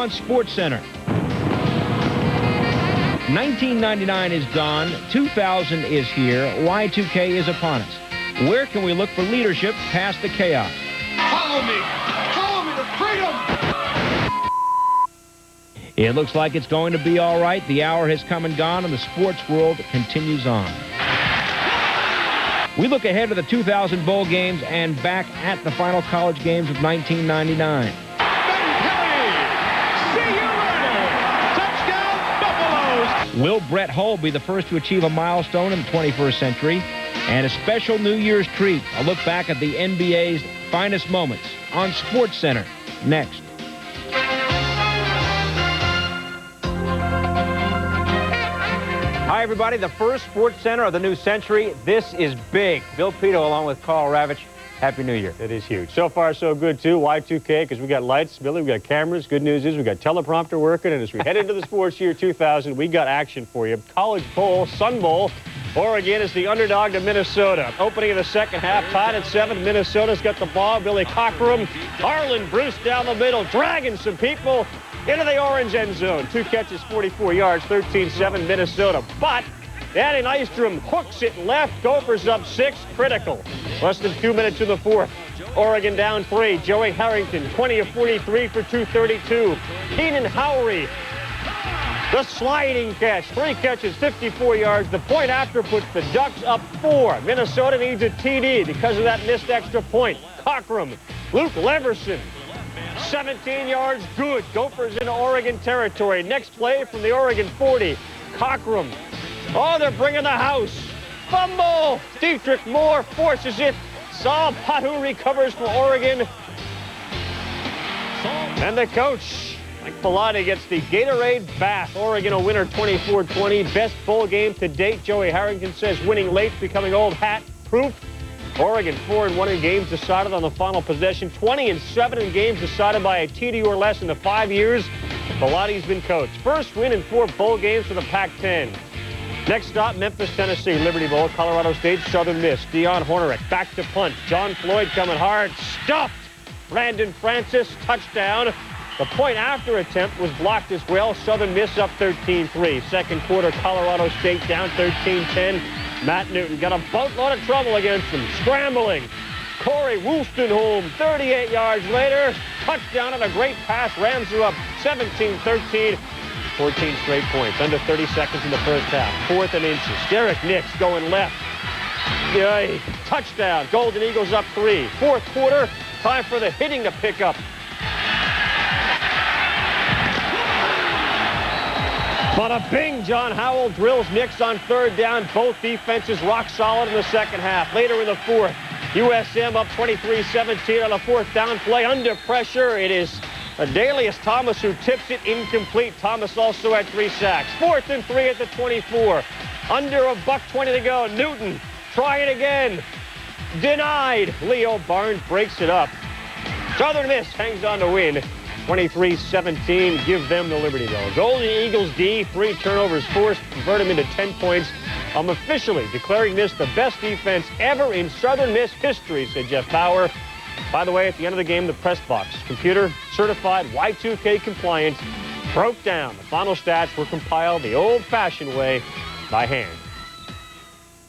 on Sportscenter. 1999 is gone, 2000 is here, Y2K is upon us. Where can we look for leadership past the chaos? Follow me to freedom! It looks like it's going to be all right. The hour has come and gone, and the sports world continues on. We look ahead to the 2000 bowl games and back at the final college games of 1999. Will Brett Hull be the first to achieve a milestone in the 21st century? And a special New Year's treat, a look back at the NBA's finest moments on SportsCenter next. Hi, everybody. The first SportsCenter of the new century. This is big. Bill Pito along with Carl Ravitch. Happy New Year. It is huge. So far, so good, too. Y2K, because we got lights, Billy, we got cameras. Good news is we got teleprompter working, and as we head into the sports year 2000, we got action for you. College Bowl, Sun Bowl. Oregon is the underdog to Minnesota. Opening of the second half, tied at 7. Minnesota's got the ball. Billy Cockrum, Harlan Bruce down the middle, dragging some people into the orange end zone. 2 catches, 44 yards, 13-7 Minnesota. But Danny Nystrom hooks it left. Gophers up 6. Critical. Less than 2 minutes in the fourth. Oregon down 3. Joey Harrington, 20 of 43 for 232. Keenan Howry, the sliding catch. 3 catches, 54 yards. The point after puts the Ducks up 4. Minnesota needs a TD because of that missed extra point. Cockrum, Luke Leverson, 17 yards, good. Gophers into Oregon territory. Next play from the Oregon 40. Cockrum. Oh, they're bringing the house. Fumble. Dietrich Moore forces it. Saul Patu recovers for Oregon. And the coach, Mike Pilati, gets the Gatorade bath. Oregon a winner 24-20. Best bowl game to date. Joey Harrington says winning late, becoming old hat proof. Oregon 4-1 in games decided on the final possession. 20-7 in games decided by a TD or less in the 5 years Pilati's been coached. First win in 4 bowl games for the Pac-10. Next stop, Memphis, Tennessee, Liberty Bowl, Colorado State, Southern Miss. Dion Hornerick back to punt. John Floyd coming hard, stuffed. Brandon Francis, touchdown. The point after attempt was blocked as well. Southern Miss up 13-3. Second quarter, Colorado State down 13-10. Matt Newton got a boatload of trouble against him, scrambling. Corey Wolstenholme, 38 yards later, touchdown on a great pass. Rams are up 17-13. 14 straight points, under 30 seconds in the first half. 4th and inches. Derek Nix going left. Yay. Touchdown. Golden Eagles up 3. Fourth quarter, time for the hitting to pick up. Bada bing, John Howell drills Nix on 3rd down. Both defenses rock solid in the second half. Later in the 4th, USM up 23-17 on a 4th down play. Under pressure, it is Adalius Thomas who tips it incomplete. Thomas also had 3 sacks. 4th and 3 at the 24. Under $1:20 to go. Newton trying again. Denied. Leo Barnes breaks it up. Southern Miss hangs on to win. 23-17, give them the Liberty Bell. Golden Eagles D, 3 turnovers forced, convert them into 10 points. I'm officially declaring this the best defense ever in Southern Miss history, said Jeff Bauer. By the way, at the end of the game, the press box, computer certified Y2K compliant, broke down. The final stats were compiled the old-fashioned way by hand.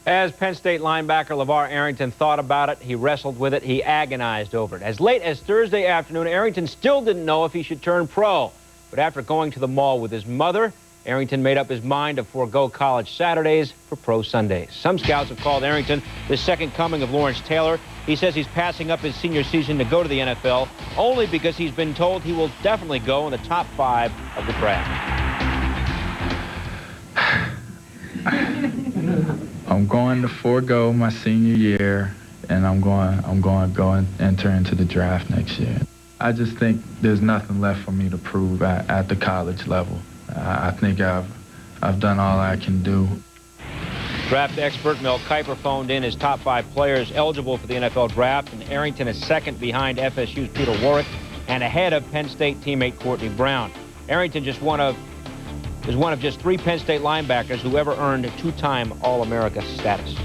As Penn State linebacker LeVar Arrington thought about it, he wrestled with it, he agonized over it. As late as Thursday afternoon, Arrington still didn't know if he should turn pro. But after going to the mall with his mother, Arrington made up his mind to forego college Saturdays for pro Sundays. Some scouts have called Arrington the second coming of Lawrence Taylor. He says he's passing up his senior season to go to the NFL only because he's been told he will definitely go in the top 5 of the draft. I'm going to forego my senior year, and I'm going to go and enter into the draft next year. I just think there's nothing left for me to prove at the college level. I think I've done all I can do. Draft expert Mel Kiper phoned in his top 5 players eligible for the NFL draft, and Arrington is second behind FSU's Peter Warrick and ahead of Penn State teammate Courtney Brown. Arrington is one of just 3 Penn State linebackers who ever earned 2-time All-America status.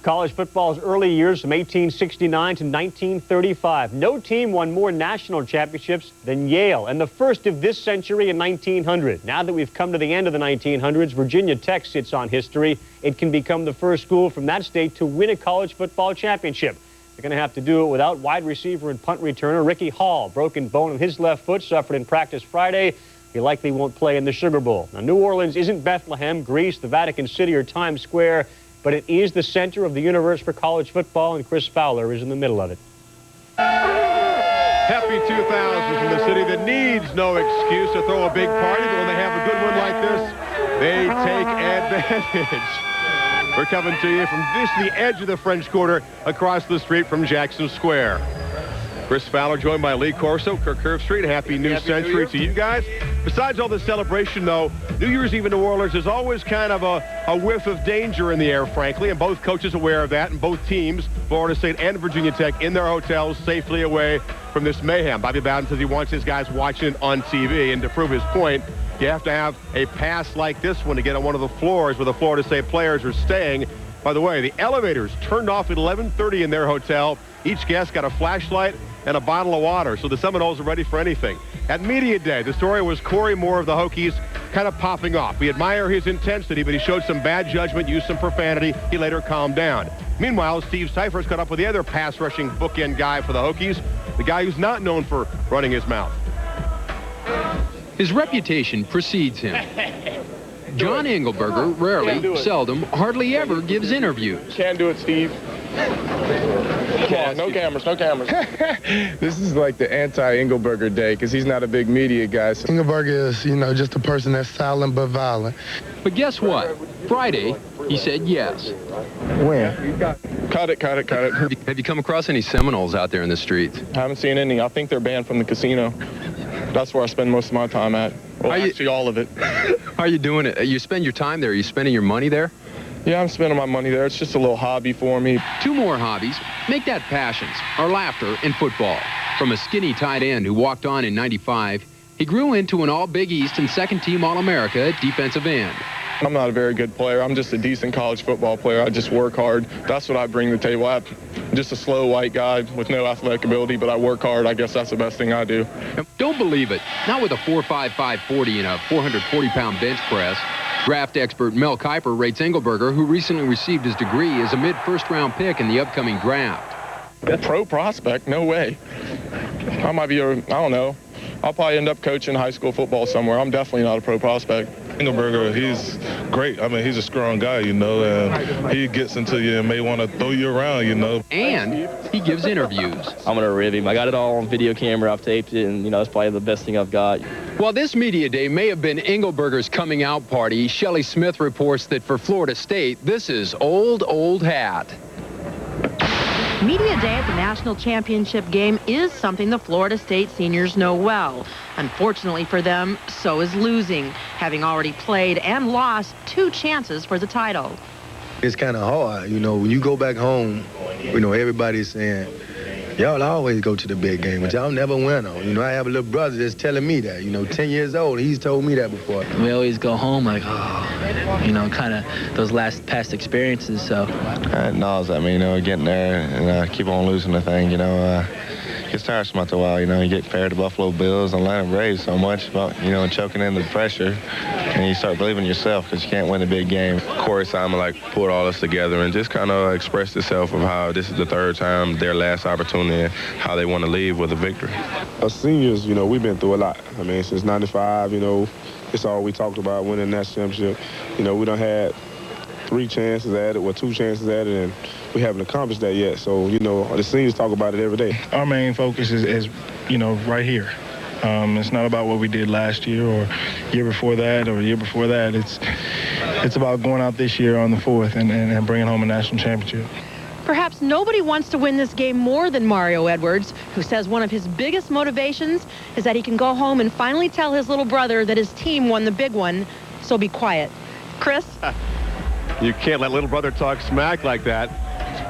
College football's early years from 1869 to 1935. No team won more national championships than Yale, and the first of this century in 1900. Now that we've come to the end of the 1900s, Virginia Tech sits on history. It can become the first school from that state to win a college football championship. They're going to have to do it without wide receiver and punt returner Ricky Hall. Broken bone in his left foot, suffered in practice Friday. He likely won't play in the Sugar Bowl. Now, New Orleans isn't Bethlehem, Greece, the Vatican City, or Times Square, but it is the center of the universe for college football, and Chris Fowler is in the middle of it. Happy 2000 from the city that needs no excuse to throw a big party, but when they have a good one like this, they take advantage. We're coming to you from the edge of the French Quarter across the street from Jackson Square. Chris Fowler joined by Lee Corso, Kirk Street. Happy New Century to you guys. Besides all the celebration, though, New Year's Eve in New Orleans is always kind of a whiff of danger in the air, frankly, and both coaches aware of that, and both teams, Florida State and Virginia Tech, in their hotels safely away from this mayhem. Bobby Bowden says he wants his guys watching it on TV, and to prove his point, you have to have a pass like this one to get on one of the floors where the Florida State players are staying. By the way, the elevators turned off at 11:30 in their hotel. Each guest got a flashlight and a bottle of water, so the Seminoles are ready for anything. At Media Day, the story was Corey Moore of the Hokies kind of popping off. We admire his intensity, but he showed some bad judgment, used some profanity. He later calmed down. Meanwhile, Steve Cyphers caught up with the other pass-rushing bookend guy for the Hokies, the guy who's not known for running his mouth. His reputation precedes him. John Engelberger rarely, seldom, hardly ever gives interviews. Can't do it, Steve. Come on, no cameras, no cameras. This is like the anti-Engelberger day because he's not a big media guy. So. Engelberger is, just a person that's silent but violent. But guess what? Friday, he said yes. When? Cut it. Have you come across any Seminoles out there in the streets? I haven't seen any. I think they're banned from the casino. That's where I spend most of my time at. Well, actually, all of it. How are you doing it? You spend your time there? Are you spending your money there? Yeah, I'm spending my money there. It's just a little hobby for me. Two more hobbies. Make that passions, or laughter in football. From a skinny tight end who walked on in '95, he grew into an All-Big East and second-team All-America at defensive end. I'm not a very good player. I'm just a decent college football player. I just work hard. That's what I bring to the table. I'm just a slow white guy with no athletic ability, but I work hard. I guess that's the best thing I do. Don't believe it. Not with a 4.55 40 and a 440-pound bench press. Draft expert Mel Kiper rates Engelberger, who recently received his degree, as a mid-first-round pick in the upcoming draft. Pro prospect? No way. I might be I don't know. I'll probably end up coaching high school football somewhere. I'm definitely not a pro prospect. Engelberger, he's great. I mean, he's a strong guy, and he gets into you and may want to throw you around, And he gives interviews. I'm going to rib him. I got it all on video camera. I've taped it, and, that's probably the best thing I've got. While this media day may have been Engelberger's coming out party, Shelley Smith reports that for Florida State, this is old hat. Media Day at the National Championship game is something the Florida State seniors know well. Unfortunately for them, so is losing, having already played and lost 2 chances for the title. It's kind of hard, when you go back home, everybody's saying, y'all always go to the big game, but y'all never win on. I have a little brother that's telling me that, 10 years old. He's told me that before. We always go home like, kind of those past experiences, so. It gnaws at me, getting there and keep on losing the thing, gets tiresome after a while, you get paired to Buffalo Bills and let them raise so much about, choking in the pressure, and you start believing yourself because you can't win a big game. Corey Simon, pulled all this together and just kind of expressed itself of how this is the third time, their last opportunity, and how they want to leave with a victory. Us seniors, we've been through a lot. Since '95, it's all we talked about, winning that championship. We done had 3 chances at it, or 2 chances at it, and we haven't accomplished that yet. So, the seniors talk about it every day. Our main focus is right here. It's not about what we did last year or year before that or year before that. It's about going out this year on the 4th and bringing home a national championship. Perhaps nobody wants to win this game more than Mario Edwards, who says one of his biggest motivations is that he can go home and finally tell his little brother that his team won the big one. So be quiet. Chris? You can't let little brother talk smack like that.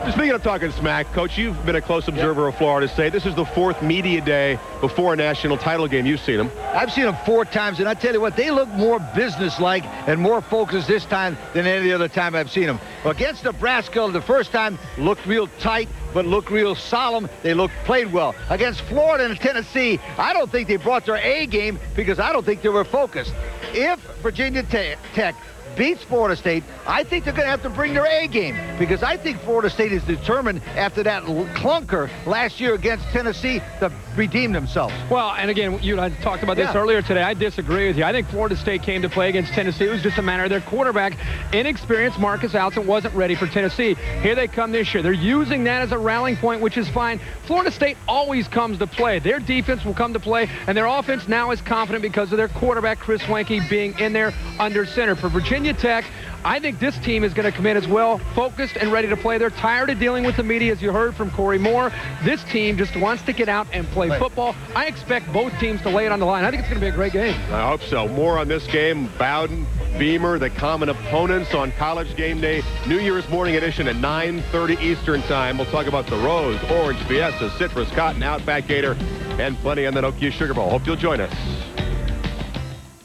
Speaking of talking smack, Coach, you've been a close observer of Florida State. This is the 4th media day before a national title game. You've seen them. I've seen them 4 times, and I tell you what, they look more businesslike and more focused this time than any other time I've seen them. Against Nebraska, the first time, looked real tight, but looked real solemn. They played well. Against Florida and Tennessee, I don't think they brought their A game because I don't think they were focused. If Virginia Tech beats Florida State, I think they're going to have to bring their A game because I think Florida State is determined after that clunker last year against Tennessee to redeem themselves. Well, and again, you and I talked about this earlier today. I disagree with you. I think Florida State came to play against Tennessee. It was just a matter of their quarterback, inexperienced Marcus Alton, wasn't ready for Tennessee. Here they come this year. They're using that as a rallying point, which is fine. Florida State always comes to play. Their defense will come to play, and their offense now is confident because of their quarterback, Chris Wanke, being in there under center. For Virginia Tech, I think this team is going to come in as well, focused and ready to play. They're tired of dealing with the media, as you heard from Corey Moore. This team just wants to get out and play football. I expect both teams to lay it on the line. I think it's going to be a great game. I hope so. More on this game. Bowden, Beamer, the common opponents on College Game Day, New Year's morning edition at 9:30 Eastern Time. We'll talk about the Rose, Orange, Fiesta, Citrus, Cotton, Outback Gator, and plenty on the Nokia Sugar Bowl. Hope you'll join us.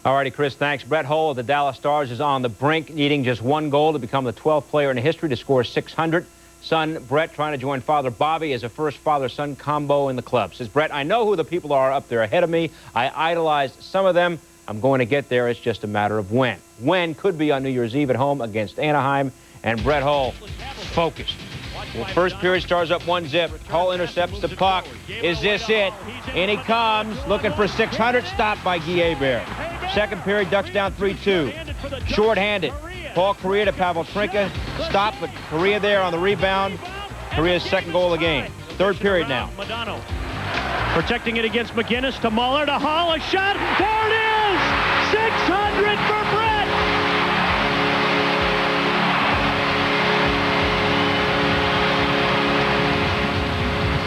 All righty, Chris, thanks. Brett Hull of the Dallas Stars is on the brink, needing just 1 goal to become the 12th player in history to score 600. Son Brett trying to join father Bobby as a first father-son combo in the club. Says, Brett, I know who the people are up there ahead of me. I idolized some of them. I'm going to get there. It's just a matter of when. When could be on New Year's Eve at home against Anaheim. And Brett Hull focused. Well, first period starts up 1-0. Hull intercepts the puck. Is this it? In he comes, looking for 600, stopped by Guy Hebert. Second period, Ducks down 3-2. Short-handed. Paul Correa to Pavel Trinka. Stopped, but Correa there on the rebound. Correa's second goal of the game. Third period now. Madonna protecting it against McGinnis to Muller to Hull. A shot. There it is! 600 for Brett!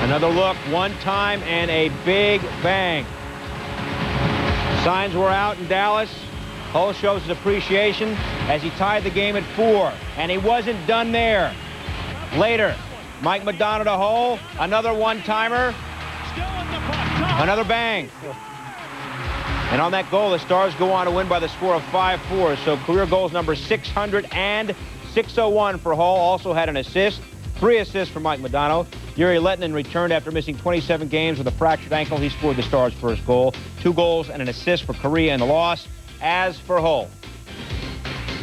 Another look, one time, and a big bang. Signs were out in Dallas. Hull shows his appreciation as he tied the game at 4, and he wasn't done there. Later, Mike Madonna to Hull, another one-timer, another bang. And on that goal, the Stars go on to win by the score of 5-4. So career goals number 600 and 601 for Hull. Also had an assist. 3 assists for Mike Madonna. Yuri Lettinen returned after missing 27 games with a fractured ankle. He scored the Stars' first goal. 2 goals and an assist for Correa in the loss. As for Hull,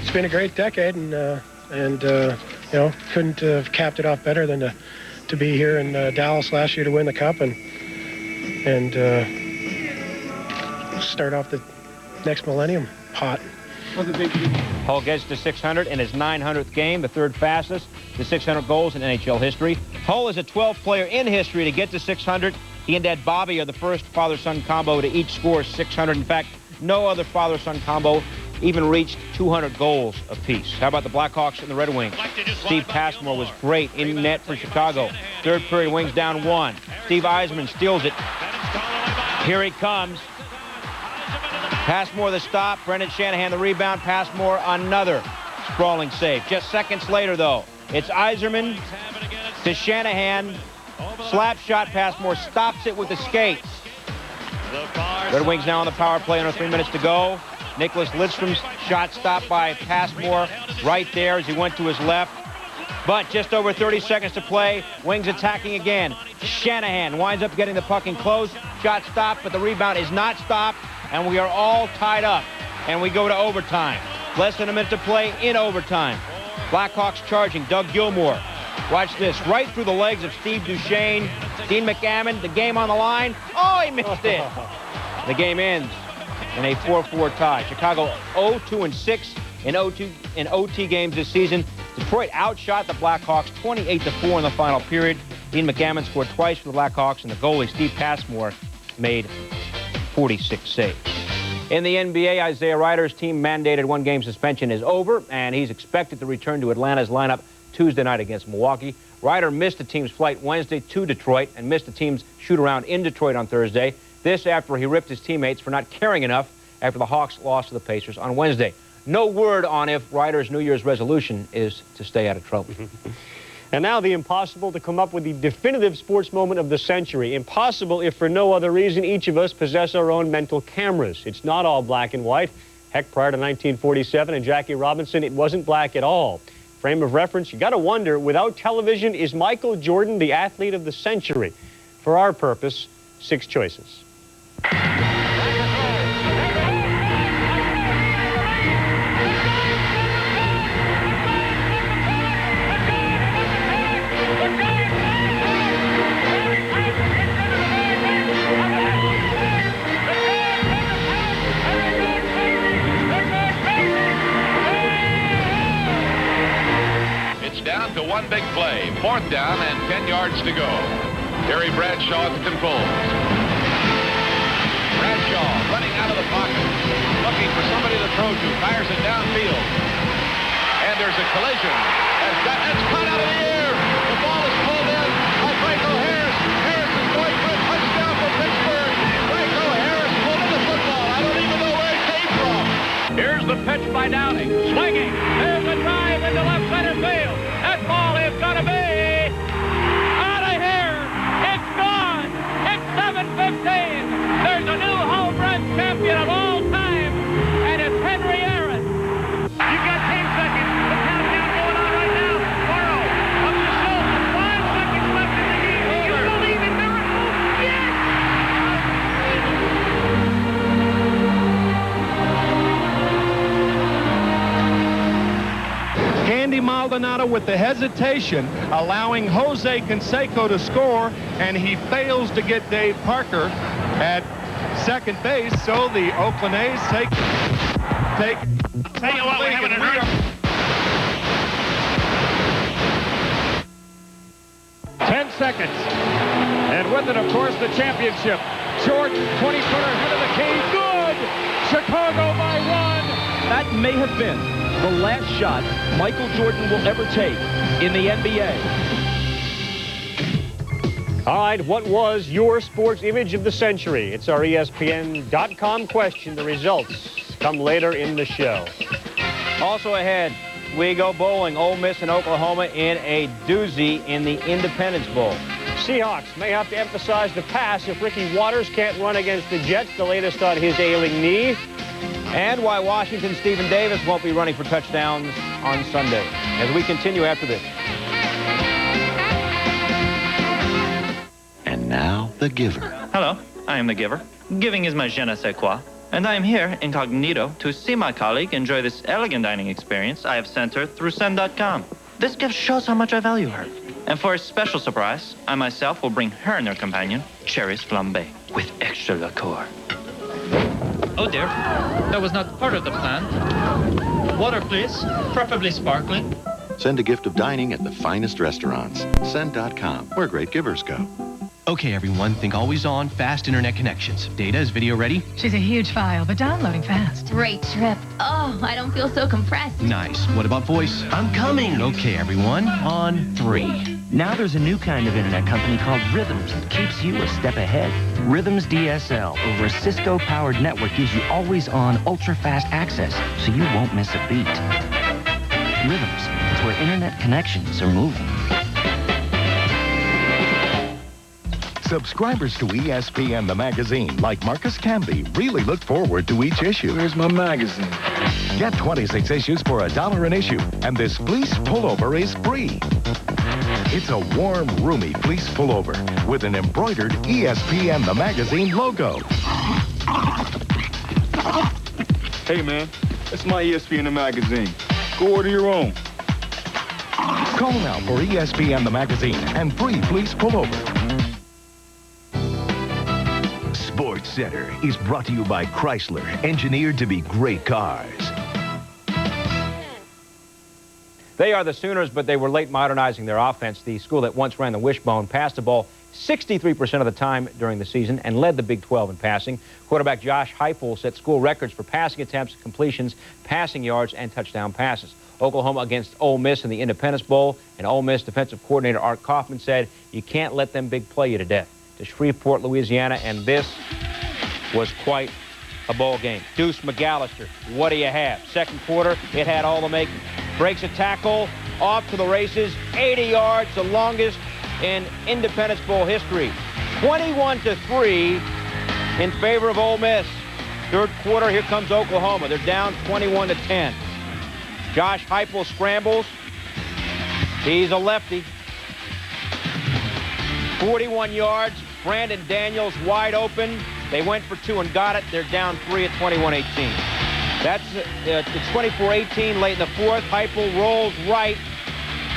it's been a great decade, and you know, couldn't have capped it off better than to be here in Dallas last year to win the cup and start off the next millennium hot. Hull gets to 600 in his 900th game, the 3rd fastest to 600 goals in NHL history. Hull is a 12th player in history to get to 600. He and Dad Bobby are the first father-son combo to each score 600. In fact, no other father-son combo even reached 200 goals apiece. How about the Blackhawks and the Red Wings? Steve Passmore was great in net for Chicago. Third period, Wings down 1. Steve Eisman steals it. Here he comes. Passmore the stop. Brendan Shanahan the rebound. Passmore another sprawling save. Just seconds later, though, it's Yzerman to Shanahan. Slap shot. Passmore stops it with the skates. Red Wings now on the power play under 3 minutes to go. Nicholas Lidstrom's shot stopped by Passmore right there as he went to his left. But just over 30 seconds to play. Wings attacking again. Shanahan winds up getting the puck in close. Shot stopped, but the rebound is not stopped. And we are all tied up. And we go to overtime. Less than a minute to play in overtime. Blackhawks charging. Doug Gilmour. Watch this. Right through the legs of Steve Duchesne. Dean McAmmon, the game on the line. Oh, he missed it. The game ends in a 4-4 tie. Chicago 0-2-6 in OT games this season. Detroit outshot the Blackhawks 28-4 in the final period. Dean McAmmon scored twice for the Blackhawks, and the goalie, Steve Passmore, made 46 saves. In the NBA, Isaiah Ryder's team mandated 1-game suspension is over, and he's expected to return to Atlanta's lineup Tuesday night against Milwaukee. Ryder missed the team's flight Wednesday to Detroit and missed the team's shoot-around in Detroit on Thursday. This after he ripped his teammates for not caring enough after the Hawks lost to the Pacers on Wednesday. No word on if Ryder's New Year's resolution is to stay out of trouble. And now the impossible to come up with the definitive sports moment of the century. Impossible if for no other reason each of us possess our own mental cameras. It's not all black and white. Heck, prior to 1947 and Jackie Robinson, it wasn't black at all. Frame of reference, you got to wonder, without television, is Michael Jordan the athlete of the century? For our purpose, 6 choices. Down to one big play. 4th down and 10 yards to go. Terry Bradshaw at the controls. Bradshaw running out of the pocket, looking for somebody to throw to. Fires it downfield. And there's a collision. It's caught out of the air. The ball is pulled in by Franco Harris. Harris is going for a touchdown for Pittsburgh. Franco Harris pulled in the football. I don't even know where it came from. Here's the pitch by Downing. Swinging. There's a drive into left center field. That ball is going to be out of here. It's gone. It's 7:15. There's a new home run champion of all time, and it's Henry Aaron. You've got 10 seconds. The countdown going on right now. Morrow up to Schultz. 5 seconds left in the game. Do you believe in miracles? Yes. Candy Maldonado with the hesitation, allowing Jose Canseco to score, and he fails to get Dave Parker at second base, so the Oakland A's take. Tell you what, we're having a hurt. 10 seconds. And with it, of course, the championship. Jordan, 20-footer ahead of the key. Good! Chicago by 1. That may have been the last shot Michael Jordan will ever take in the NBA. All right, what was your sports image of the century? It's our ESPN.com question. The results come later in the show. Also ahead, we go bowling. Ole Miss and Oklahoma in a doozy in the Independence Bowl. Seahawks may have to emphasize the pass if Ricky Waters can't run against the Jets, the latest on his ailing knee. And why Washington's Stephen Davis won't be running for touchdowns on Sunday. As we continue after this. And now, The Giver. Hello, I am The Giver. Giving is my je ne sais quoi. And I am here, incognito, to see my colleague enjoy this elegant dining experience I have sent her through send.com. This gift shows how much I value her. And for a special surprise, I myself will bring her and her companion cherries flambé with extra liqueur. Oh dear, that was not part of the plan. Water, please, preferably sparkling. Send a gift of dining at the finest restaurants. Send.com, where great givers go. Okay, everyone, think always on, fast internet connections. Data, is video ready? She's a huge file, but downloading fast. Great trip. Oh, I don't feel so compressed. Nice. What about voice? I'm coming. Okay, everyone, on 3. Now there's a new kind of internet company called Rhythms that keeps you a step ahead. Rhythms DSL over a Cisco-powered network gives you always-on, ultra-fast access, so you won't miss a beat. Rhythms, it's where internet connections are moving. Subscribers to ESPN, the magazine, like Marcus Camby, really look forward to each issue. Where's my magazine? Get 26 issues for $1 an issue, and this fleece pullover is free. It's a warm, roomy fleece pullover with an embroidered ESPN, the magazine logo. Hey, man, that's my ESPN, the magazine. Go order your own. Call now for ESPN, the magazine, and free fleece pullover. Sportscenter is brought to you by Chrysler, engineered to be great cars. They are the Sooners, but they were late modernizing their offense. The school that once ran the wishbone passed the ball 63% of the time during the season and led the Big 12 in passing. Quarterback Josh Heupel set school records for passing attempts, completions, passing yards, and touchdown passes. Oklahoma against Ole Miss in the Independence Bowl, and Ole Miss defensive coordinator Art Kaufman said, "You can't let them big play you to death." To Shreveport, Louisiana, and this was quite a ball game. Deuce McAllister, what do you have? Second quarter, it had all the making. Breaks a tackle, off to the races. 80 yards, the longest in Independence Bowl history. 21-3 in favor of Ole Miss. Third quarter, here comes Oklahoma. They're down 21-10. Josh Heupel scrambles. He's a lefty. 41 yards. Brandon Daniels wide open. They went for 2 and got it. They're down 3 at 21-18. That's it's 24-18 late in the fourth. Heupel rolls right.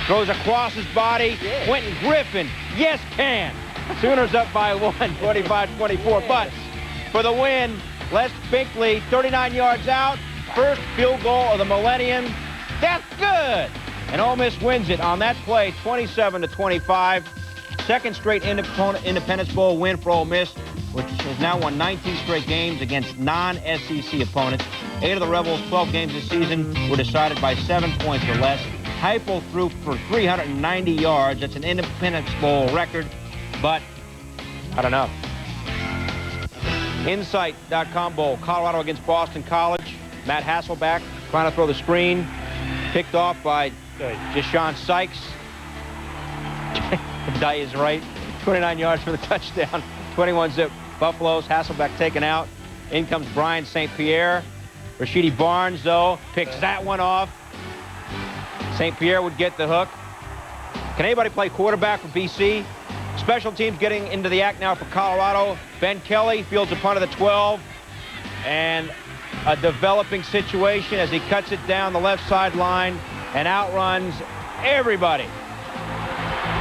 Throws across his body. Quentin Griffin, yes can. Sooners up by 1, 25-24. But for the win, Les Binkley, 39 yards out. First field goal of the millennium. That's good. And Ole Miss wins it on that play, 27-25. Second straight Independence Bowl win for Ole Miss, which has now won 19 straight games against non-SEC opponents. 8 of the Rebels' 12 games this season were decided by 7 points or less. Heupel threw for 390 yards. That's an Independence Bowl record, but I don't know. Insight.com Bowl, Colorado against Boston College. Matt Hasselbeck trying to throw the screen. Picked off by Deshaun Sykes. The die is right. 29 yards for the touchdown. 21-zip Buffaloes. Hasselbeck taken out. In comes Brian St. Pierre. Rashidi Barnes, though, picks that one off. St. Pierre would get the hook. Can anybody play quarterback for BC? Special teams getting into the act now for Colorado. Ben Kelly fields a punt of the 12. And a developing situation as he cuts it down the left sideline and outruns everybody.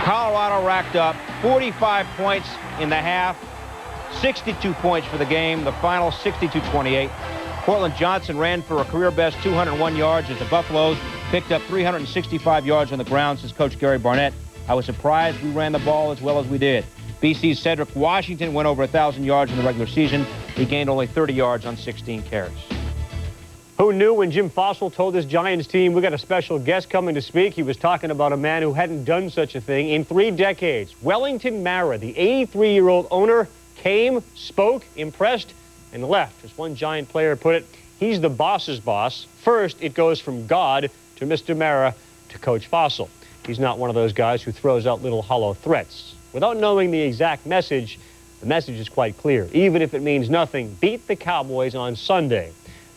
Colorado racked up 45 points in the half, 62 points for the game, the final 62-28. Cortland Johnson ran for a career-best 201 yards as the Buffaloes picked up 365 yards on the ground since Coach Gary Barnett. I was surprised we ran the ball as well as we did. BC's Cedric Washington went over 1,000 yards in the regular season. He gained only 30 yards on 16 carries. Who knew when Jim Fossil told his Giants team, we got a special guest coming to speak, he was talking about a man who hadn't done such a thing in 3 decades. Wellington Mara, the 83-year-old owner, came, spoke, impressed, and left. As one Giant player put it, he's the boss's boss. First, it goes from God to Mr. Mara to Coach Fossil. He's not one of those guys who throws out little hollow threats. Without knowing the exact message, the message is quite clear. Even if it means nothing, beat the Cowboys on Sunday.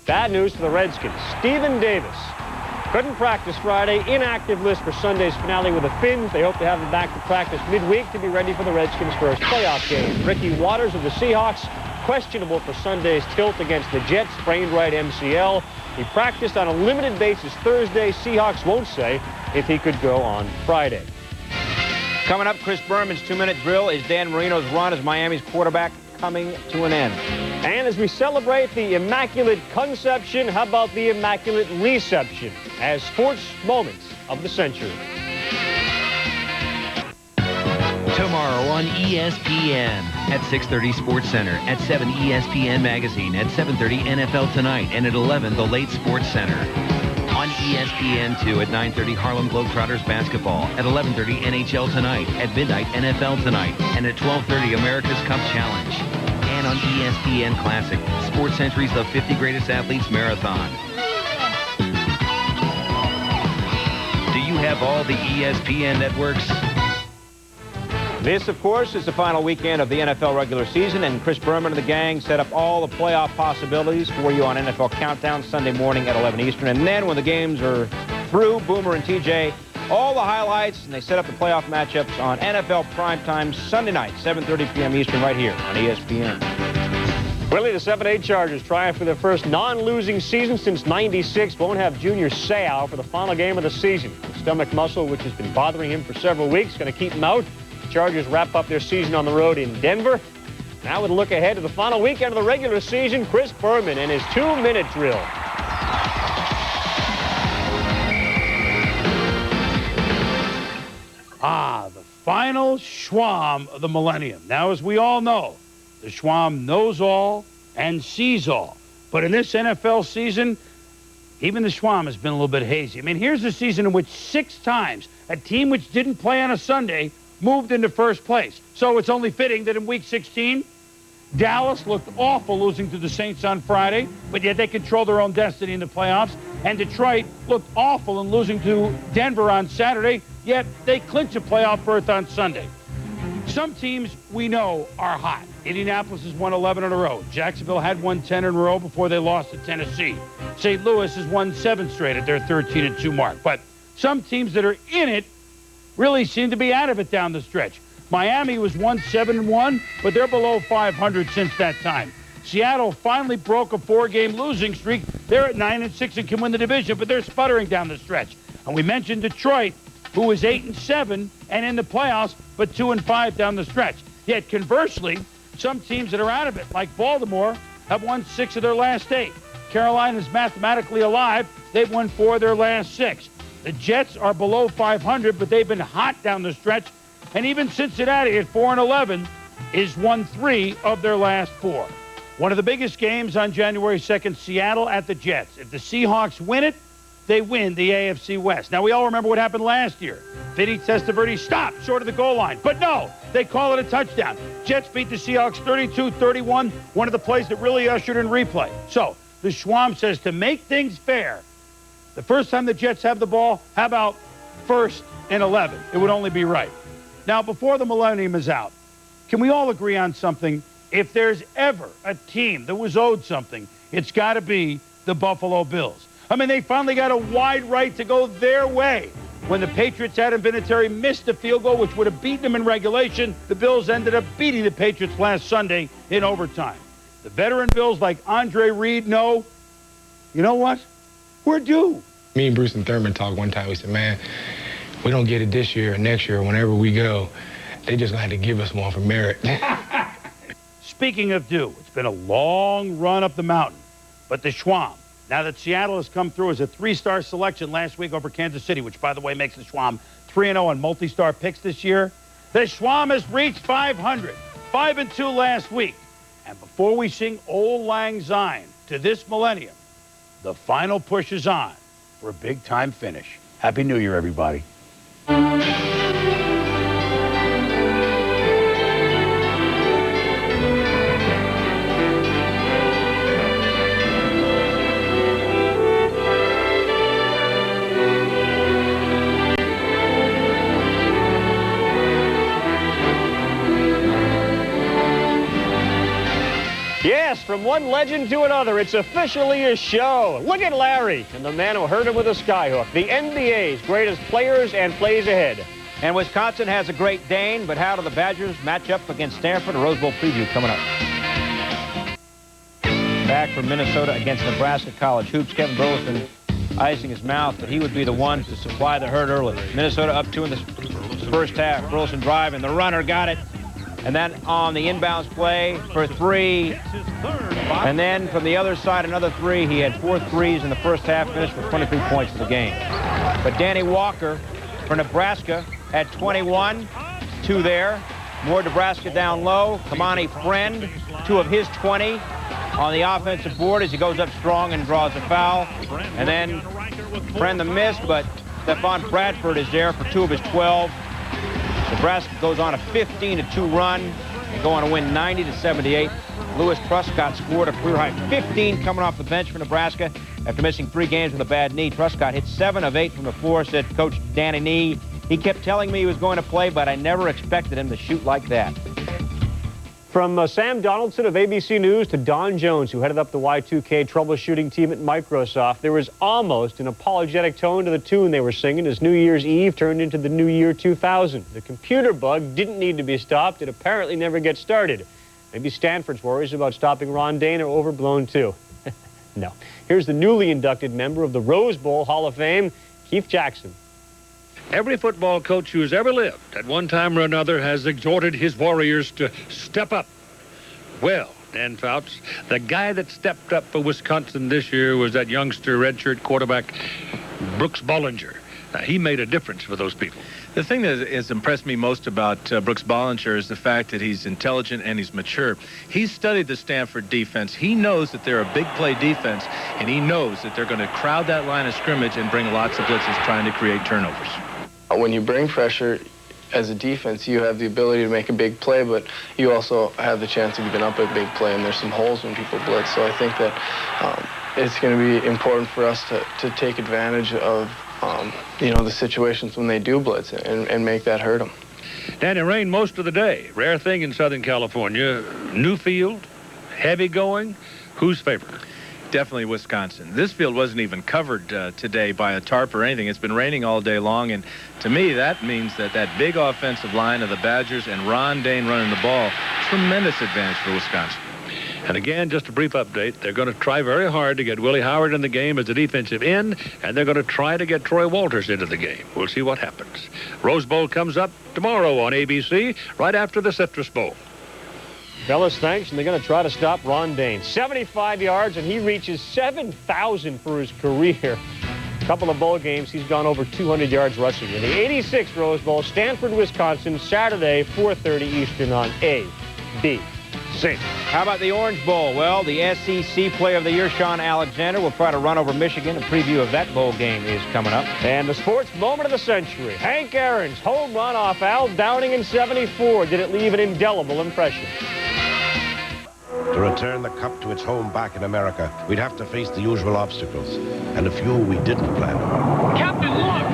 Bad news for the Redskins. Stephen Davis couldn't practice Friday. Inactive list for Sunday's finale with the Finns. They hope to have him back to practice midweek to be ready for the Redskins' first playoff game. Ricky Waters of the Seahawks, questionable for Sunday's tilt against the Jets, sprained right MCL. He practiced on a limited basis Thursday. Seahawks won't say if he could go on Friday. Coming up, Chris Berman's 2-minute drill. Is Dan Marino's run as Miami's quarterback coming to an end? And as we celebrate the Immaculate Conception, how about the Immaculate Reception as sports moments of the century? Tomorrow on ESPN at 6:30 Sportscenter, at 7 ESPN Magazine, at 7:30 NFL Tonight, and at 11 the Late Sportscenter. On ESPN2 at 9:30 Harlem Globetrotters basketball, at 11:30 NHL Tonight, at midnight NFL Tonight, and at 12:30 America's Cup Challenge. And on ESPN Classic, Sports Century's The 50 Greatest Athletes Marathon. Do you have all the ESPN networks? This, of course, is the final weekend of the NFL regular season, and Chris Berman and the gang set up all the playoff possibilities for you on NFL Countdown Sunday morning at 11 Eastern. And then when the games are through, Boomer and TJ, all the highlights, and they set up the playoff matchups on NFL Primetime Sunday night, 7:30 p.m. Eastern, right here on ESPN. Willie, the 7-8 Chargers triumph for their first non-losing season since '96. Won't have Junior Seau for the final game of the season. The stomach muscle, which has been bothering him for several weeks, going to keep him out. Chargers wrap up their season on the road in Denver. Now with a look ahead to the final weekend of the regular season, Chris Berman and his 2-minute drill. The final Schwam of the millennium. Now, as we all know, the Schwam knows all and sees all. But in this NFL season, even the Schwam has been a little bit hazy. I mean, here's a season in which 6 times a team which didn't play on a Sunday moved into first place. So it's only fitting that in Week 16, Dallas looked awful losing to the Saints on Friday, but yet they control their own destiny in the playoffs. And Detroit looked awful in losing to Denver on Saturday, yet they clinch a playoff berth on Sunday. Some teams we know are hot. Indianapolis has won 11 in a row. Jacksonville had won 10 in a row before they lost to Tennessee. St. Louis has won 7 straight at their 13-2 mark. But some teams that are in it really seem to be out of it down the stretch. Miami was 7-1, but they're below 500 since that time. Seattle finally broke a 4-game losing streak. They're at 9-6 and can win the division, but they're sputtering down the stretch. And we mentioned Detroit, who was 8-7 and in the playoffs, but 2-5 down the stretch. Yet conversely, some teams that are out of it, like Baltimore, have won 6 of their last 8. Carolina's mathematically alive. They've won 4 of their last 6. The Jets are below 500, but they've been hot down the stretch. And even Cincinnati at 4-11 is won 3 of their last 4. One of the biggest games on January 2nd, Seattle at the Jets. If the Seahawks win it, they win the AFC West. Now, we all remember what happened last year. Vinny Testaverde stopped short of the goal line. But no, they call it a touchdown. Jets beat the Seahawks 32-31, one of the plays that really ushered in replay. So, the Schwam says to make things fair, the first time the Jets have the ball, how about 1st and 11? It would only be right. Now, before the millennium is out, can we all agree on something? If there's ever a team that was owed something, it's got to be the Buffalo Bills. I mean, they finally got a wide right to go their way. When the Patriots had Vinatieri missed a field goal, which would have beaten them in regulation, the Bills ended up beating the Patriots last Sunday in overtime. The veteran Bills like Andre Reed know, you know what? We're due. Me and Bruce and Thurman talked one time. We said, man, we don't get it this year or next year or whenever we go, they just going to have to give us one for merit. Speaking of due, it's been a long run up the mountain. But the Schwam, now that Seattle has come through as a 3-star selection last week over Kansas City, which, by the way, makes the Schwam 3-0 on multi-star picks this year, the Schwam has reached 500, 5-2 last week. And before we sing Old Lang Syne to this millennium, the final push is on for a big-time finish. Happy New Year, everybody. Yes, from one legend to another, it's officially a show. Look at Larry and the man who hurt him with a skyhook. The NBA's greatest players and plays ahead. And Wisconsin has a Great Dane, but how do the Badgers match up against Stanford? A Rose Bowl preview coming up. Back from Minnesota against Nebraska College Hoops. Kevin Burleson icing his mouth, but he would be the one to supply the hurt early. Minnesota up 2 in the first half. Burleson drive, and the runner got it. And then on the inbounds play for 3. And then from the other side, another 3. He had 4 threes in the first half, finished with 23 points in the game. But Danny Walker for Nebraska at 21. 2 there. More Nebraska down low. Kamani Friend, 2 of his 20 on the offensive board as he goes up strong and draws a foul. And then Friend the miss, but Stephon Bradford is there for 2 of his 12. Nebraska goes on a 15-2 run and go on to win 90-78. Lewis Truscott scored a career-high 15 coming off the bench for Nebraska after missing 3 games with a bad knee. Truscott hit 7 of 8 from the floor, said Coach Danny Nee. He kept telling me he was going to play, but I never expected him to shoot like that. From Sam Donaldson of ABC News to Don Jones, who headed up the Y2K troubleshooting team at Microsoft, there was almost an apologetic tone to the tune they were singing as New Year's Eve turned into the New Year 2000. The computer bug didn't need to be stopped. It apparently never gets started. Maybe Stanford's worries about stopping Ron Dane are overblown, too. No. Here's the newly inducted member of the Rose Bowl Hall of Fame, Keith Jackson. Every football coach who has ever lived at one time or another has exhorted his warriors to step up. Well, Dan Fouts, the guy that stepped up for Wisconsin this year was that youngster redshirt quarterback, Brooks Bollinger. Now, he made a difference for those people. The thing that has impressed me most about Brooks Bollinger is the fact that he's intelligent and he's mature. He's studied the Stanford defense. He knows that they're a big play defense, and he knows that they're going to crowd that line of scrimmage and bring lots of blitzes trying to create turnovers. When you bring pressure as a defense, you have the ability to make a big play, but you also have the chance of giving up a big play, and there's some holes when people blitz. So I think that it's going to be important for us to take advantage of, the situations when they do blitz and make that hurt them. Danny, rain most of the day. Rare thing in Southern California. New field, heavy going. Who's favored? Definitely Wisconsin. This field wasn't even covered today by a tarp or anything. It's been raining all day long, and to me that means that big offensive line of the Badgers and Ron Dane running the ball, tremendous advantage for Wisconsin. And again, just a brief update. They're going to try very hard to get Willie Howard in the game as a defensive end, and they're going to try to get Troy Walters into the game. We'll see what happens. Rose Bowl comes up tomorrow on ABC, right after the Citrus Bowl. Fellas, thanks, and they're going to try to stop Ron Dane. 75 yards, and he reaches 7,000 for his career. A couple of bowl games, he's gone over 200 yards rushing. In the 86th Rose Bowl, Stanford, Wisconsin, Saturday, 4:30 Eastern on ABC. How about the Orange Bowl? Well, the SEC Player of the Year, Sean Alexander, will try to run over Michigan. A preview of that bowl game is coming up. And the sports moment of the century. Hank Aaron's home run off Al Downing in '74. Did it leave an indelible impression? To return the cup to its home back in America, we'd have to face the usual obstacles, and a few we didn't plan on. Captain, look!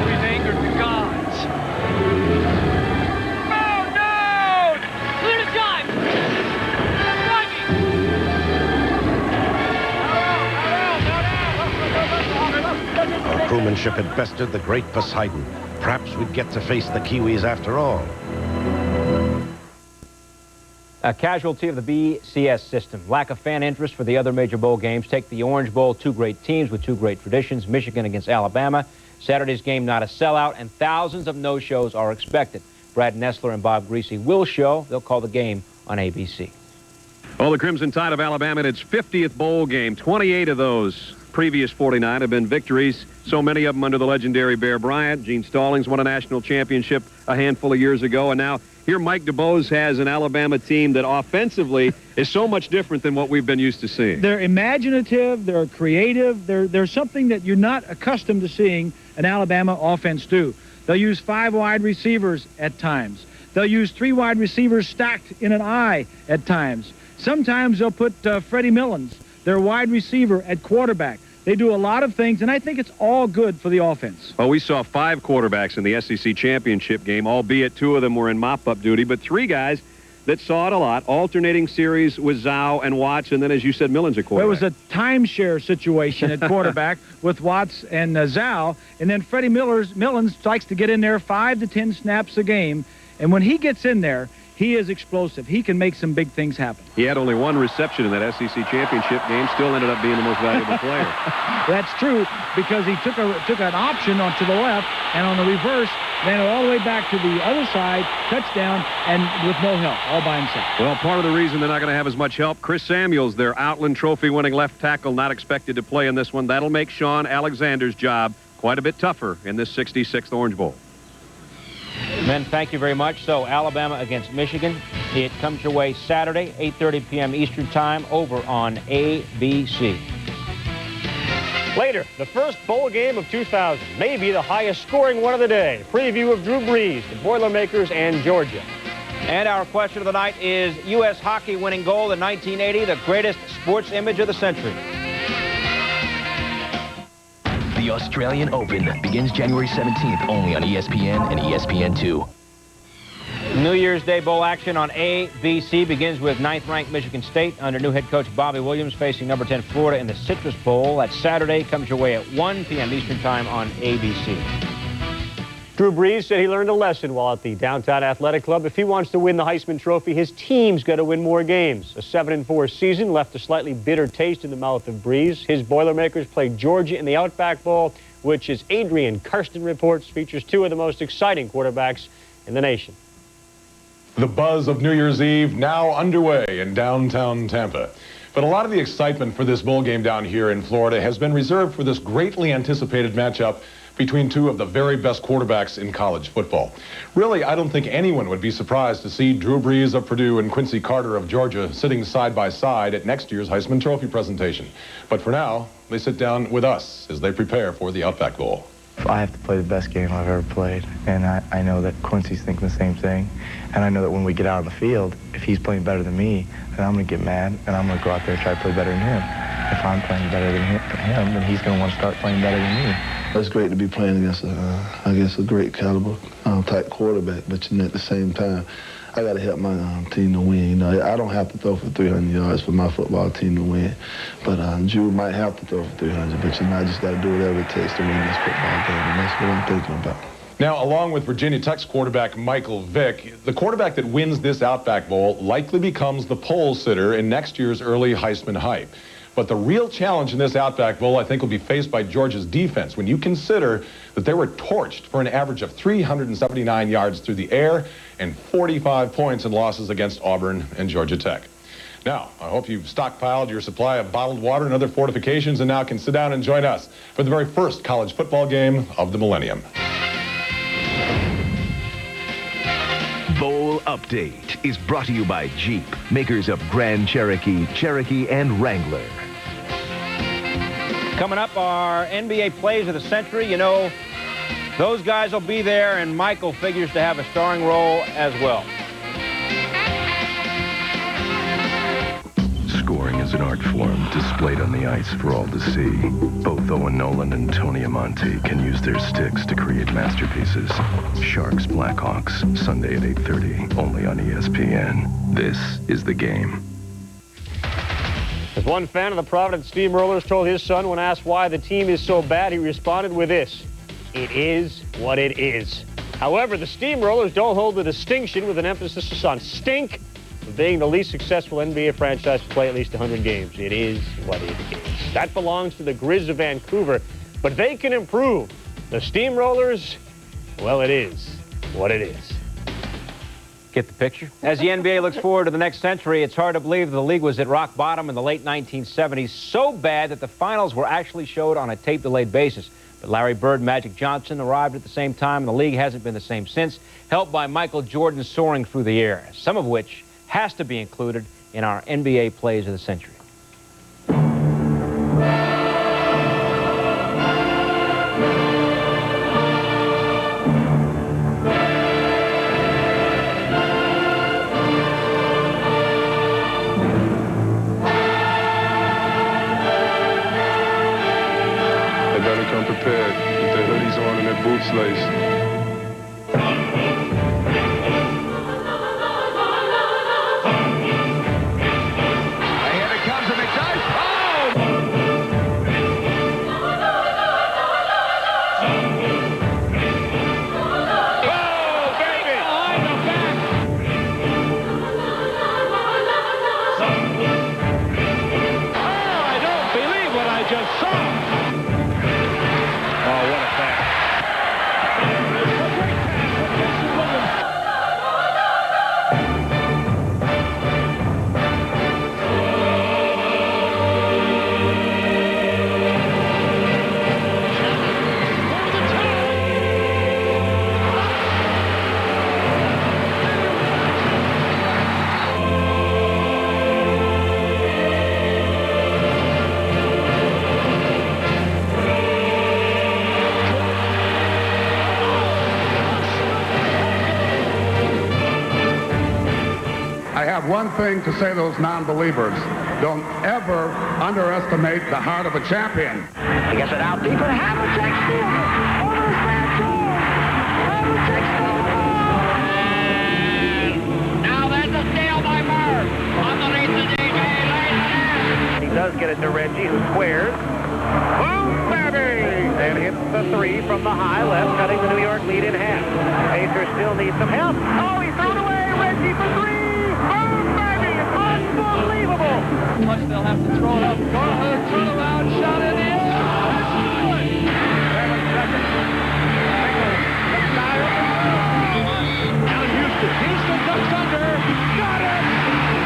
We've angered the gods. Oh, no! Clear to dive! Our crewmanship had bested the great Poseidon. Perhaps we'd get to face the Kiwis after all. A casualty of the BCS system. Lack of fan interest for the other major bowl games. Take the Orange Bowl, two great teams with two great traditions. Michigan against Alabama. Saturday's game not a sellout, and thousands of no-shows are expected. Brad Nessler and Bob Greasy will show. They'll call the game on ABC. Well, the Crimson Tide of Alabama in its 50th bowl game. 28 of those previous 49 have been victories. So many of them under the legendary Bear Bryant. Gene Stallings won a national championship a handful of years ago, and now here Mike DuBose has an Alabama team that offensively is so much different than what we've been used to seeing. They're imaginative, they're creative, they're something that you're not accustomed to seeing an Alabama offense do. They'll use 5 wide receivers at times. They'll use 3 wide receivers stacked in an I at times. Sometimes they'll put Freddie Millins, their wide receiver, at quarterback. They do a lot of things, and I think it's all good for the offense. Well, we saw 5 quarterbacks in the SEC championship game, albeit 2 of them were in mop-up duty, but 3 guys that saw it a lot, alternating series with Zhao and Watts, and then, as you said, Millins at quarterback. Well, it was a timeshare situation at quarterback with Watts and Zhao, and then Freddie Millins likes to get in there 5 to 10 snaps a game, and when he gets in there, he is explosive. He can make some big things happen. He had only 1 reception in that SEC championship game, still ended up being the most valuable player. That's true, because he took an option onto the left, and on the reverse, ran it all the way back to the other side, touchdown, and with no help, all by himself. Well, part of the reason they're not going to have as much help, Chris Samuels, their Outland Trophy-winning left tackle, not expected to play in this one. That'll make Sean Alexander's job quite a bit tougher in this 66th Orange Bowl. Men, thank you very much. So, Alabama against Michigan. It comes your way Saturday, 8:30 p.m. Eastern Time, over on ABC. Later, the first bowl game of 2000, maybe the highest scoring one of the day. Preview of Drew Brees, the Boilermakers, and Georgia. And our question of the night is, U.S. hockey winning goal in 1980, the greatest sports image of the century. The Australian Open begins January 17th only on ESPN and ESPN2. New Year's Day Bowl action on ABC begins with 9th-ranked Michigan State under new head coach Bobby Williams facing number 10 Florida in the Citrus Bowl. That Saturday comes your way at 1 p.m. Eastern Time on ABC. Drew Brees said he learned a lesson while at the Downtown Athletic Club. If he wants to win the Heisman Trophy, his team's got to win more games. A 7-4 season left a slightly bitter taste in the mouth of Brees. His Boilermakers played Georgia in the Outback Bowl, which, as Adrian Karsten reports, features 2 of the most exciting quarterbacks in the nation. The buzz of New Year's Eve now underway in downtown Tampa. But a lot of the excitement for this bowl game down here in Florida has been reserved for this greatly anticipated matchup between 2 of the very best quarterbacks in college football. Really, I don't think anyone would be surprised to see Drew Brees of Purdue and Quincy Carter of Georgia sitting side by side at next year's Heisman Trophy presentation. But for now, they sit down with us as they prepare for the Outback Bowl. I have to play the best game I've ever played, and I know that Quincy's thinking the same thing, and I know that when we get out on the field, if he's playing better than me, then I'm going to get mad, and I'm going to go out there and try to play better than him. If I'm playing better than him, then he's going to want to start playing better than me. It's great to be playing against, I guess, a great caliber type quarterback, but at the same time, I got to help my team to win. You know, I don't have to throw for 300 yards for my football team to win, but Drew might have to throw for 300, but I just got to do whatever it takes to win this football game, and that's what I'm thinking about. Now, along with Virginia Tech's quarterback Michael Vick, the quarterback that wins this Outback Bowl likely becomes the pole sitter in next year's early Heisman hype. But the real challenge in this Outback Bowl, I think, will be faced by Georgia's defense when you consider that they were torched for an average of 379 yards through the air and 45 points in losses against Auburn and Georgia Tech. Now, I hope you've stockpiled your supply of bottled water and other fortifications and now can sit down and join us for the very first college football game of the millennium. Bowl Update is brought to you by Jeep, makers of Grand Cherokee, Cherokee, and Wrangler. Coming up, our NBA plays of the century. You know, those guys will be there, and Michael figures to have a starring role as well. Scoring is an art form displayed on the ice for all to see. Both Owen Nolan and Tony Amonte can use their sticks to create masterpieces. Sharks Blackhawks, Sunday at 8:30, only on ESPN. This is the game. As one fan of the Providence Steamrollers told his son when asked why the team is so bad, he responded with this: "It is what it is." However, the Steamrollers don't hold the distinction, with an emphasis on stink, of being the least successful NBA franchise to play at least 100 games. It is what it is. That belongs to the Grizz of Vancouver, but they can improve. The Steamrollers, well, it is what it is. Get the picture? As the NBA looks forward to the next century, it's hard to believe the league was at rock bottom in the late 1970s, so bad that the finals were actually showed on a tape-delayed basis. But Larry Bird and Magic Johnson arrived at the same time, and the league hasn't been the same since, helped by Michael Jordan soaring through the air, some of which has to be included in our NBA plays of the century. They better come prepared with their hoodies on and their boots laced. One thing to say to those non-believers: don't ever underestimate the heart of a champion. He gets it out deep, and Havlicek steals it. Over his man George. Havlicek steals it. Now there's a steal by Murr. Underneath the DJ, lays it in. He does get it to Reggie, who squares. Boom, baby! And hits the three from the high left, cutting the New York lead in half. Pacers still need some help. Oh, he threw it away. Reggie for three. Unbelievable! Much they'll have to throw it up. Garland, turnaround, shot in the air. Now Houston. Houston ducks under. Got it!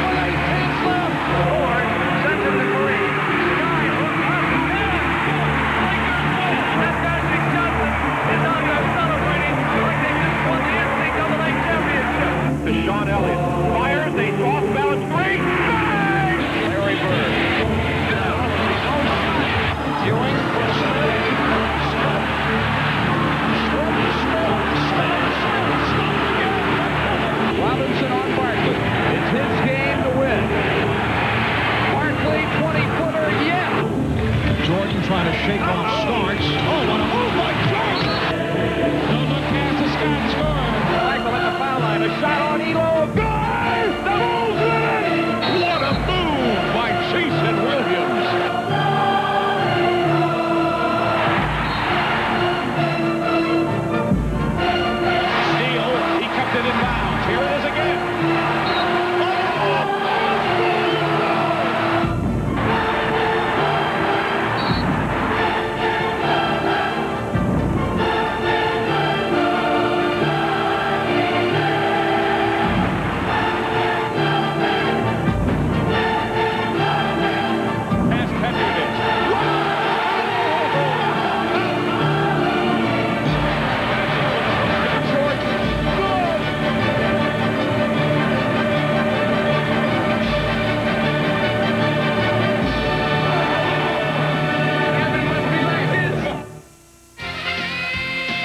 With 8 tenths left. Ford sends him to three. Skyhook up and in. That Magic Johnson is out there celebrating like they just won the NCAA championship. To Sean Elliott. Fires a soft bounce three. Larry Bird. Ewing.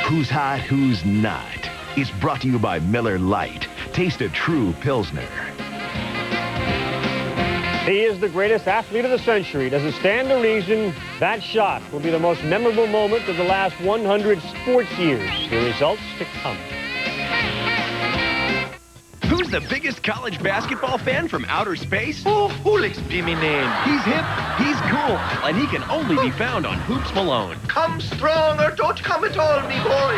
Who's hot, who's not? It's brought to you by Miller Lite. Taste a true Pilsner. He is the greatest athlete of the century. Does it stand to reason that shot will be the most memorable moment of the last 100 sports years? The results to come. Who's the biggest college basketball fan from outer space? Oh, who'll be me name? He's hip, he's cool, and he can only be found on Hoops Malone. Come strong or don't come at all, me boy.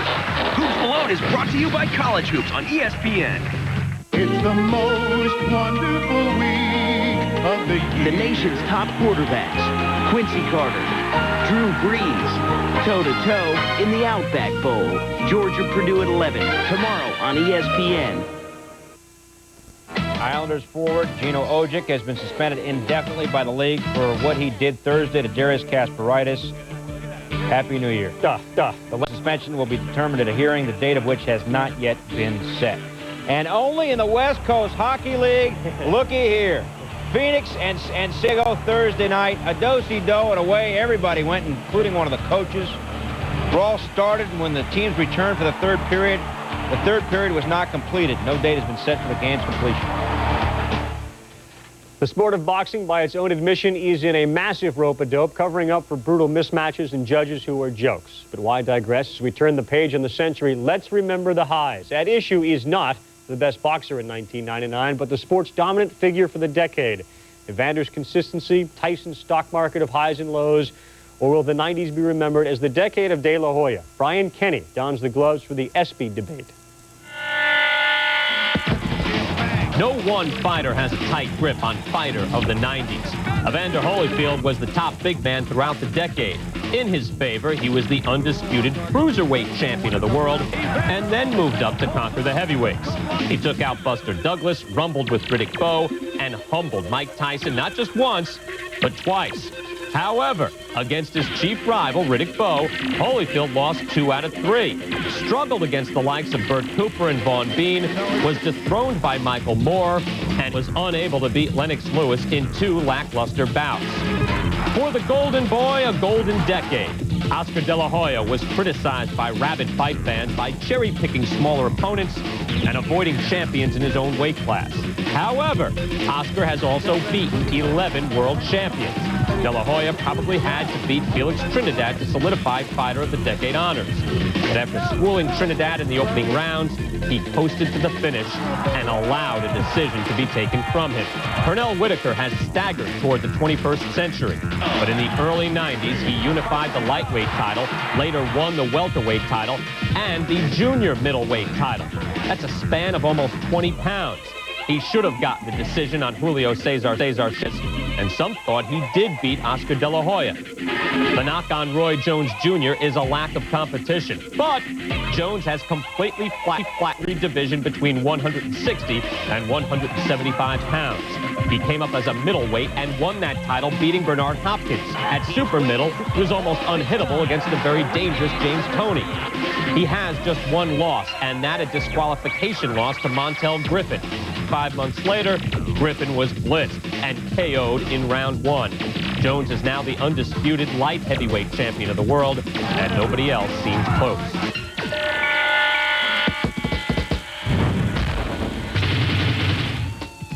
Hoops Malone is brought to you by College Hoops on ESPN. It's the most wonderful week of the year. The nation's top quarterbacks, Quincy Carter, Drew Brees, toe-to-toe in the Outback Bowl. Georgia-Purdue at 11, tomorrow on ESPN. Islanders forward Gino Ojic has been suspended indefinitely by the league for what he did Thursday to Darius Kasparaitis. Happy New Year. The suspension will be determined at a hearing, the date of which has not yet been set. And only in the West Coast Hockey League, looky here. Phoenix and San Diego Thursday night, a do-si-do and away. Everybody went, including one of the coaches. Brawl started when the teams returned for the third period. The third period was not completed. No date has been set for the game's completion. The sport of boxing, by its own admission, is in a massive rope-a-dope, covering up for brutal mismatches and judges who are jokes. But why digress? As we turn the page on the century, let's remember the highs. At issue is not the best boxer in 1999, but the sport's dominant figure for the decade. Evander's consistency, Tyson's stock market of highs and lows, or will the 90s be remembered as the decade of De La Hoya? Brian Kenny dons the gloves for the ESPY debate. No one fighter has a tight grip on fighter of the 90s. Evander Holyfield was the top big man throughout the decade. In his favor, he was the undisputed cruiserweight champion of the world and then moved up to conquer the heavyweights. He took out Buster Douglas, rumbled with Riddick Bowe, and humbled Mike Tyson not just once, but twice. However, against his chief rival, Riddick Bowe, Holyfield lost 2 out of 3. Struggled against the likes of Bert Cooper and Vaughn Bean, was dethroned by Michael Moore, and was unable to beat Lennox Lewis in 2 lackluster bouts. For the Golden Boy, a golden decade. Oscar De La Hoya was criticized by rabid fight fans by cherry-picking smaller opponents and avoiding champions in his own weight class. However, Oscar has also beaten 11 world champions. De La Hoya probably had to beat Felix Trinidad to solidify Fighter of the Decade honors. But after schooling Trinidad in the opening rounds, he coasted to the finish and allowed a decision to be taken from him. Pernell Whitaker has staggered toward the 21st century, but in the early 90s, he unified the lightweight title, later won the welterweight title, and the junior middleweight title. That's a span of almost 20 pounds. He should have gotten the decision on Julio Cesar and some thought he did beat Oscar De La Hoya. The knock on Roy Jones Jr. is a lack of competition, but Jones has completely flattened the division between 160 and 175 pounds. He came up as a middleweight and won that title, beating Bernard Hopkins. At super middle, he was almost unhittable against the very dangerous James Toney. He has just 1 loss, and that a disqualification loss to Montel Griffin. 5 months later, Griffin was blitzed and KO'd in round 1. Jones is now the undisputed light heavyweight champion of the world, and nobody else seems close.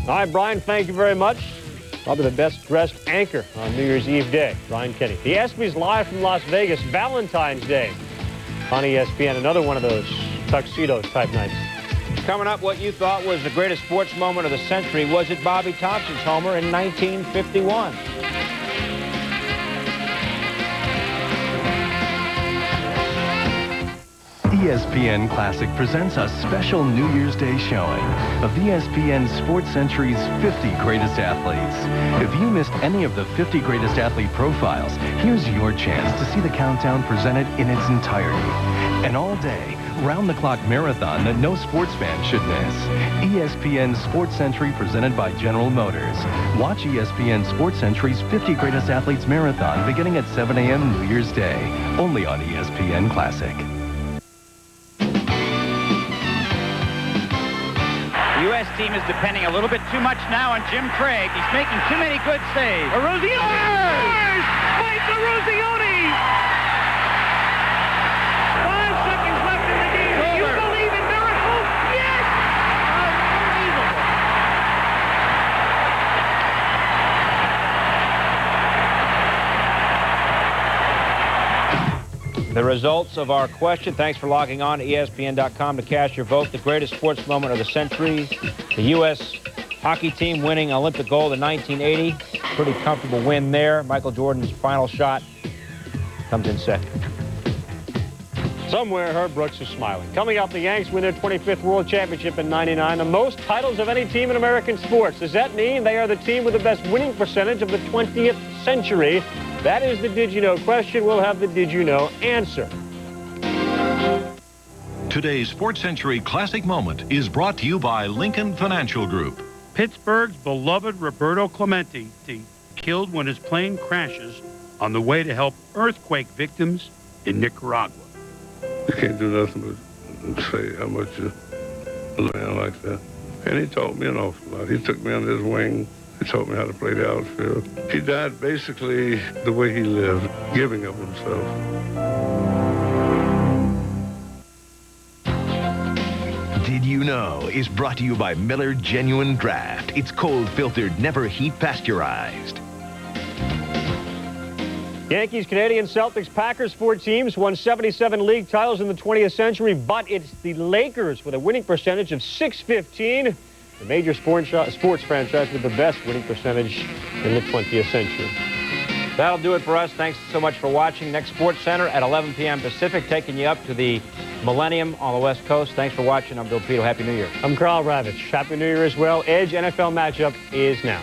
All right, Brian, thank you very much. Probably the best-dressed anchor on New Year's Eve day, Brian Kenny. The ESPY's live from Las Vegas, Valentine's Day on ESPN. Another one of those tuxedos-type nights. Coming up, what you thought was the greatest sports moment of the century. Was it Bobby Thompson's homer in 1951? ESPN Classic presents a special New Year's Day showing of ESPN Sports Century's 50 Greatest Athletes. If you missed any of the 50 Greatest Athlete profiles, here's your chance to see the countdown presented in its entirety. An all-day, round-the-clock marathon that no sports fan should miss. ESPN Sports Century presented by General Motors. Watch ESPN Sports Century's 50 Greatest Athletes Marathon beginning at 7 a.m. New Year's Day, only on ESPN Classic. The U.S. team is depending a little bit too much now on Jim Craig. He's making too many good saves. Erozione! Mike Erozione! 5 seconds left. results of our question. Thanks for logging on to ESPN.com to cast your vote. The greatest sports moment of the century. The U.S. hockey team winning Olympic gold in 1980. Pretty comfortable win there. Michael Jordan's final shot comes in second. Somewhere, Herb Brooks is smiling. Coming up, the Yanks win their 25th World Championship in '99, the most titles of any team in American sports. Does that mean they are the team with the best winning percentage of the 20th century? That is the Did You Know question. We'll have the Did You Know answer. Today's Sports Century Classic Moment is brought to you by Lincoln Financial Group. Pittsburgh's beloved Roberto Clemente killed when his plane crashes on the way to help earthquake victims in Nicaragua. You can't do nothing but say how much a man like that. And he taught me an awful lot. He took me under his wing. He taught me how to play the outfield. He died basically the way he lived, giving of himself. Did You Know is brought to you by Miller Genuine Draft. It's cold filtered, never heat pasteurized. Yankees, Canadians, Celtics, Packers, 4 teams won 77 league titles in the 20th century, but it's the Lakers with a winning percentage of .615, the major sports franchise with the best winning percentage in the 20th century. That'll do it for us. Thanks so much for watching. Next Sports Center at 11 p.m. Pacific, taking you up to the Millennium on the West Coast. Thanks for watching. I'm Bill Pito. Happy New Year. I'm Carl Ravitch. Happy New Year as well. Edge NFL matchup is now.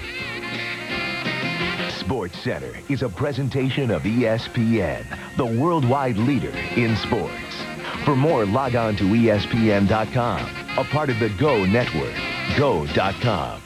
Sports Center is a presentation of ESPN, the worldwide leader in sports. For more, log on to ESPN.com, a part of the Go Network, go.com.